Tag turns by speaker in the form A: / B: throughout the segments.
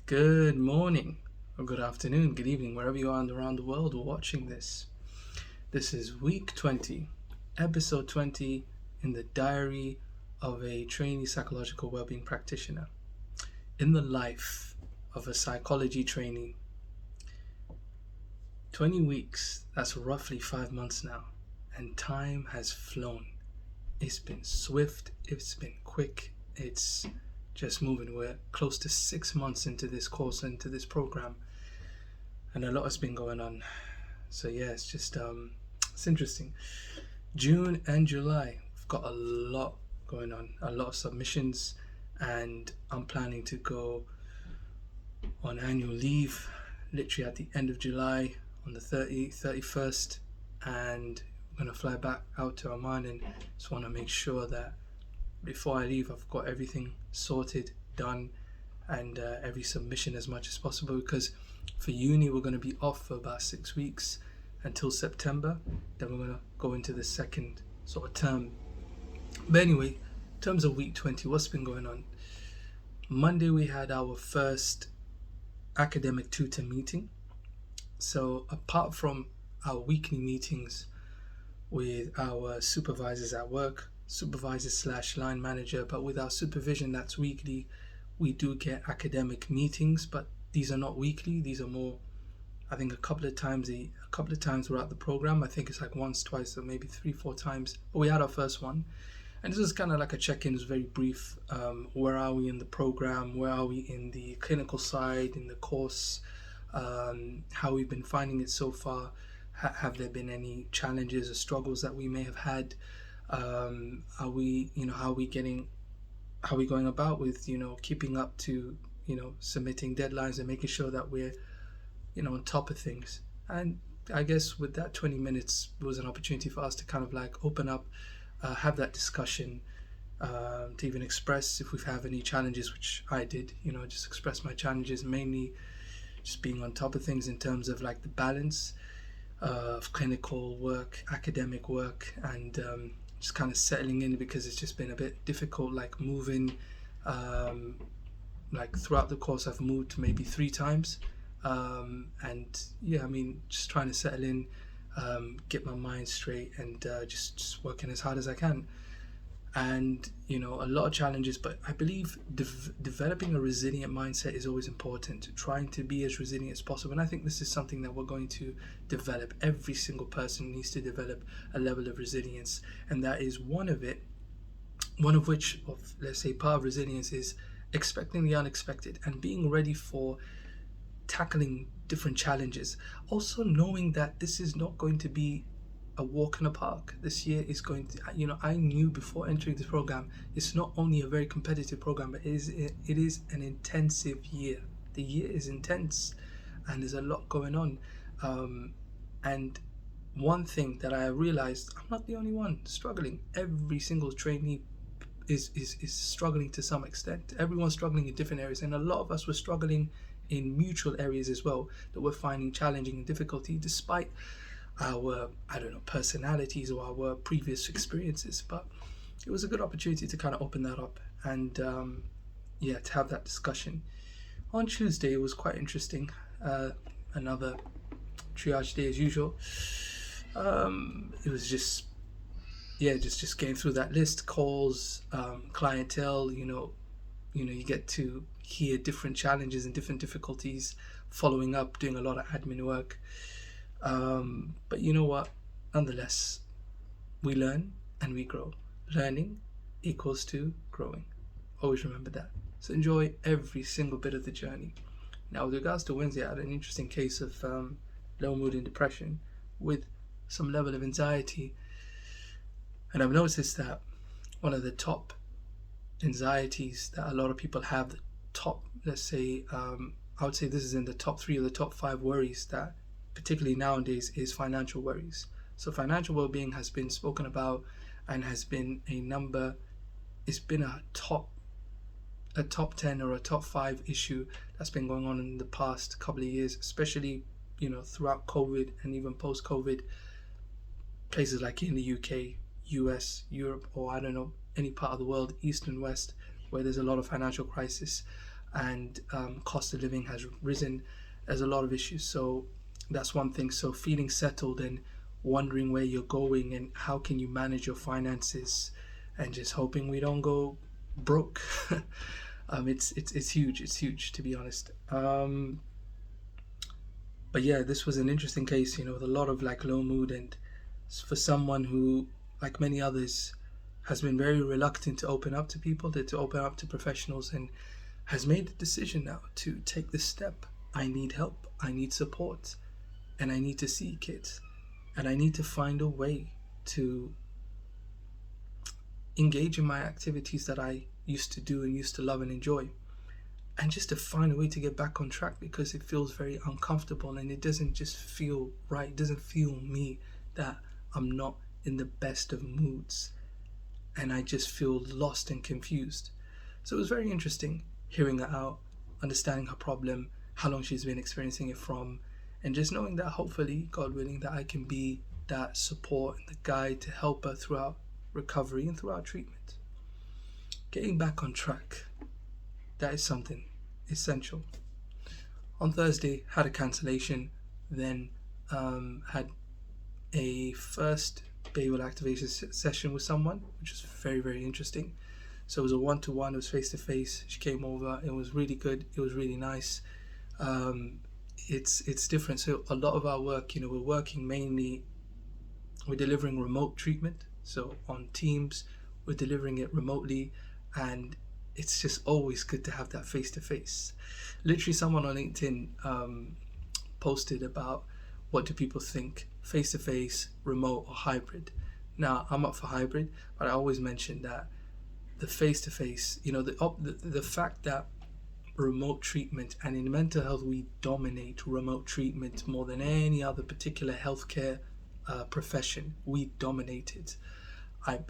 A: Good morning, or good afternoon, good evening, wherever you are around the world watching this. This is week 20, episode 20 in the diary of a trainee psychological wellbeing practitioner. In the life of a psychology trainee. 20 weeks, that's roughly 5 months now, and time has flown. It's been swift, it's been quick, it's just moving. We're close to 6 months into this course, into this program, and a lot has been going on. So yeah, it's just it's interesting. June and July, we've got a lot going on, a lot of submissions, and I'm planning to go on annual leave literally at the end of July on the 31st, and I'm going to fly back out to Oman, and just want to make sure that before I leave I've got everything sorted, done, and every submission as much as possible, because for uni we're going to be off for about 6 weeks until September. Then we're going to go into the second sort of term. But anyway, in terms of week 20, what's been going on? Monday we had our first academic tutor meeting. So apart from our weekly meetings with our supervisors at work, supervisor/line manager, but with our supervision that's weekly, we do get academic meetings, but these are not weekly. These are more, I think, a couple of times throughout the program. I think it's like once, twice, or maybe 3-4 times. But we had our first one, and this is kind of like a check-in. It's very brief. Where are we in the program? Where are we in the clinical side, in the course? How we've been finding it so far? Have there been any challenges or struggles that we may have had? How are we going about with keeping up to submitting deadlines and making sure that we're on top of things? And I guess with that 20 minutes was an opportunity for us to kind of like open up, have that discussion, to even express if we have any challenges, which I did, just express my challenges, mainly just being on top of things in terms of like the balance of clinical work, academic work, and just kind of settling in, because it's just been a bit difficult, like moving, like throughout the course I've moved maybe 3 times, and yeah, I mean, just trying to settle in, get my mind straight, and just working as hard as I can. And a lot of challenges, but I believe developing a resilient mindset is always important, trying to be as resilient as possible. And I think this is something that we're going to develop. Every single person needs to develop a level of resilience, and that is one of which, let's say, part of resilience is expecting the unexpected and being ready for tackling different challenges. Also knowing that this is not going to be a walk in the park. This year is going to, I knew before entering this program, it's not only a very competitive program, but it is an intensive year. The year is intense, and there's a lot going on. And one thing that I realized, I'm not the only one struggling. Every single trainee is struggling to some extent. Everyone's struggling in different areas, and a lot of us were struggling in mutual areas as well that we're finding challenging and difficulty, despite our personalities or our previous experiences. But it was a good opportunity to kind of open that up and to have that discussion. On Tuesday it was quite interesting, another triage day as usual. It was just getting through that list, calls, clientele. You get to hear different challenges and different difficulties, following up, doing a lot of admin work. But you know what? Nonetheless, we learn and we grow. Learning equals to growing. Always remember that. So enjoy every single bit of the journey. Now, with regards to Wednesday, I had an interesting case of low mood and depression with some level of anxiety. And I've noticed that one of the top anxieties that a lot of people have, the top, let's say, I would say this is in the top 3 or the top 5 worries that particularly nowadays is financial worries. So financial well-being has been spoken about and has been it's been a top 10 or a top 5 issue that's been going on in the past couple of years, especially throughout COVID and even post-COVID. Places like in the UK, US, Europe, or I don't know, any part of the world, East and West, where there's a lot of financial crisis. and cost of living has risen. There's a lot of issues. So that's one thing. So feeling settled and wondering where you're going and how can you manage your finances, and just hoping we don't go broke. It's huge. It's huge, to be honest. But yeah, this was an interesting case, with a lot of like low mood, and for someone who, like many others, has been very reluctant to open up to people, to open up to professionals, and has made the decision now to take this step. I need help, I need support, and I need to seek it, and I need to find a way to engage in my activities that I used to do and used to love and enjoy, and just to find a way to get back on track, because it feels very uncomfortable and it doesn't just feel right. It doesn't feel me, that I'm not in the best of moods, and I just feel lost and confused. So it was very interesting hearing her out, understanding her problem, how long she's been experiencing it from, and just knowing that hopefully, God willing, that I can be that support and the guide to help her throughout recovery and throughout treatment. Getting back on track, that is something essential. On Thursday, had a cancellation, then had a first behavioral activation session with someone, which was very, very interesting. So it was a one-to-one, it was face-to-face. She came over, it was really good, it was really nice. It's different. So a lot of our work, we're working mainly, we're delivering remote treatment. So on Teams, we're delivering it remotely, and it's just always good to have that face-to-face. Literally, someone on LinkedIn posted about what do people think, face-to-face, remote, or hybrid. Now, I'm up for hybrid, but I always mention that the face-to-face, the fact that remote treatment, and in mental health we dominate remote treatment more than any other particular healthcare profession. We dominate it,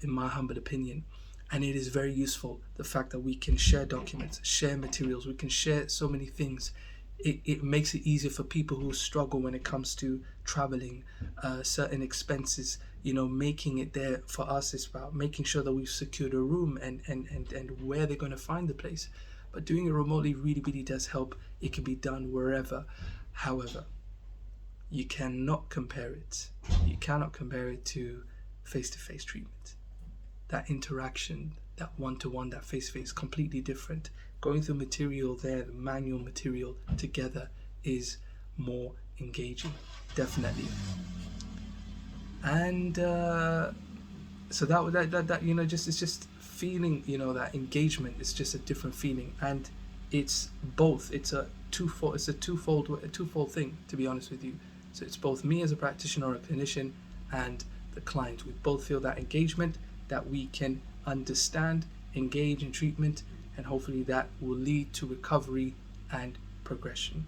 A: in my humble opinion. And it is very useful, the fact that we can share documents, share materials, we can share so many things. It makes it easier for people who struggle when it comes to traveling, certain expenses, making it there. For us, it's about making sure that we've secured a room and where they're going to find the place. But doing it remotely really, really does help. It can be done wherever. However, you cannot compare it. You cannot compare it to face-to-face treatment. That interaction, that one-to-one, that face-to-face, completely different. Going through material there, the manual material together, is more engaging, definitely. And so that just it's just feeling, that engagement is just a different feeling, and it's both. It's a twofold thing, to be honest with you. So it's both me as a practitioner or a clinician and the client. We both feel that engagement, that we can understand, engage in treatment, and hopefully that will lead to recovery and progression.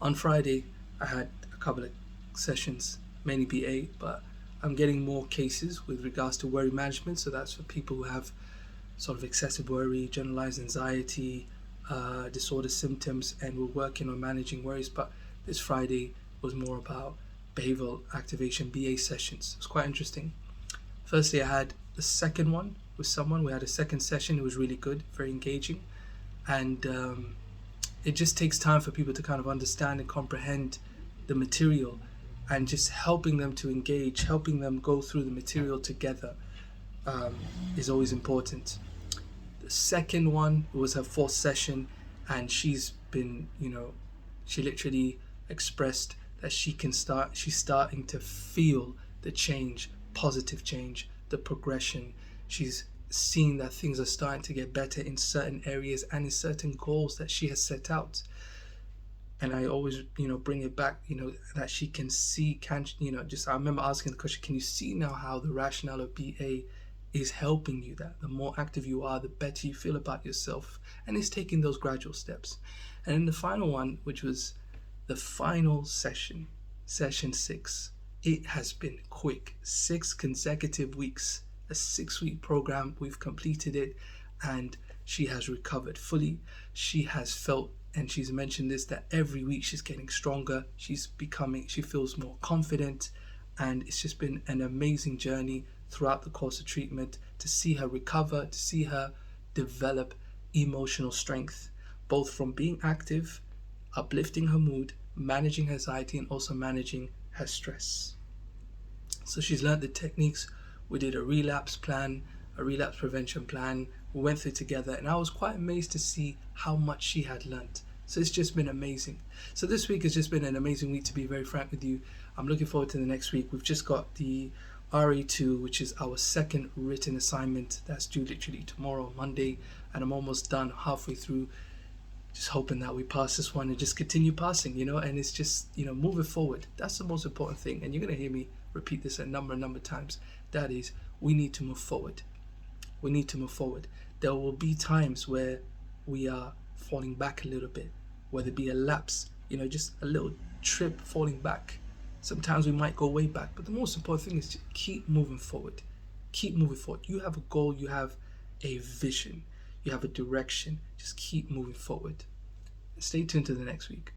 A: On Friday, I had a couple of sessions, mainly BA, but I'm getting more cases with regards to worry management. So that's for people who have sort of excessive worry, generalized anxiety, disorder symptoms, and we're working on managing worries. But this Friday was more about behavioral activation BA sessions. It was quite interesting. Firstly, I had the second one with someone. We had a second session. It was really good, very engaging. And it just takes time for people to kind of understand and comprehend the material, and just helping them to engage, helping them go through the material together is always important. The second one was her fourth session, and she's been, she literally expressed that she's starting to feel the change, positive change, the progression. She's seen that things are starting to get better in certain areas and in certain goals that she has set out. And I always, bring it back, that she can see, I remember asking the question, can you see now how the rationale of BA is helping you, that the more active you are, the better you feel about yourself, and it's taking those gradual steps. And in the final one, which was the final session 6, it has been quick. 6 consecutive weeks, a 6-week program. We've completed it, and she has recovered fully. She has felt, and she's mentioned this, that every week she's getting stronger. She feels more confident, and it's just been an amazing journey throughout the course of treatment to see her recover, to see her develop emotional strength, both from being active, uplifting her mood, managing her anxiety, and also managing her stress. So she's learned the techniques. We did a relapse plan, a relapse prevention plan. We went through together, and I was quite amazed to see how much she had learned. So it's just been amazing. So this week has just been an amazing week, to be very frank with you. I'm looking forward to the next week. We've just got the RE2, which is our second written assignment. That's due literally tomorrow, Monday, and I'm almost done, halfway through. Just hoping that we pass this one and just continue passing, and it's just, moving forward. That's the most important thing. And you're going to hear me repeat this a number of times. That is, we need to move forward. We need to move forward. There will be times where we are falling back a little bit, whether it be a lapse, just a little trip falling back. Sometimes we might go way back, but the most important thing is to keep moving forward. Keep moving forward. You have a goal, you have a vision, you have a direction. Just keep moving forward. Stay tuned to the next week.